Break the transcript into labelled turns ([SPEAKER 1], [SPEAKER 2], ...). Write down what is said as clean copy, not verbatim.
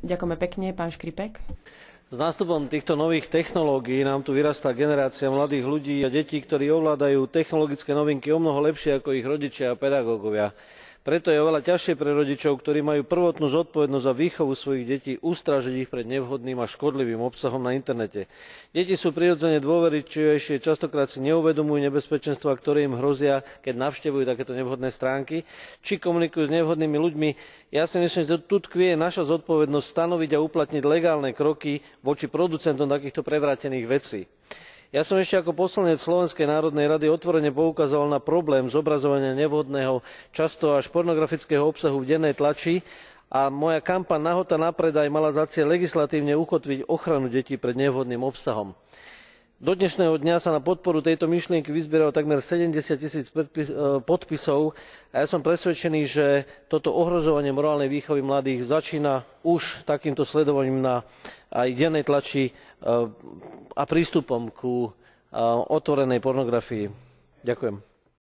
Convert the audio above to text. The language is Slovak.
[SPEAKER 1] Ďakujeme pekne, pán Škripek.
[SPEAKER 2] S nástupom týchto nových technológií nám tu vyrastá generácia mladých ľudí a detí, ktorí ovládajú technologické novinky omnoho lepšie ako ich rodičia a pedagógovia. Preto je oveľa ťažšie pre rodičov, ktorí majú prvotnú zodpovednosť za výchovu svojich detí, ustrážiť ich pred nevhodným a škodlivým obsahom na internete. Deti sú prirodzene dôverčivejšie, častokrát si neuvedomujú nebezpečenstvá, ktoré im hrozia, keď navštevujú takéto nevhodné stránky, či komunikujú s nevhodnými ľuďmi. Ja si myslím, že tu tkvie naša zodpovednosť stanoviť a uplatniť legálne kroky voči producentom takýchto prevrátených vecí. Ja som ešte ako poslanec Slovenskej národnej rady otvorene poukazoval na problém zobrazovania nevhodného, často až pornografického obsahu v dennej tlači a moja kampaň Nahota na predaj mala za cieľ legislatívne ukotviť ochranu detí pred nevhodným obsahom. Do dnešného dňa sa na podporu tejto myšlienky vyzbieralo takmer 70 000 podpisov a ja som presvedčený, že toto ohrozovanie morálnej výchovy mladých začína už takýmto sledovaním na aj dennej tlači a prístupom ku otvorenej pornografii. Ďakujem.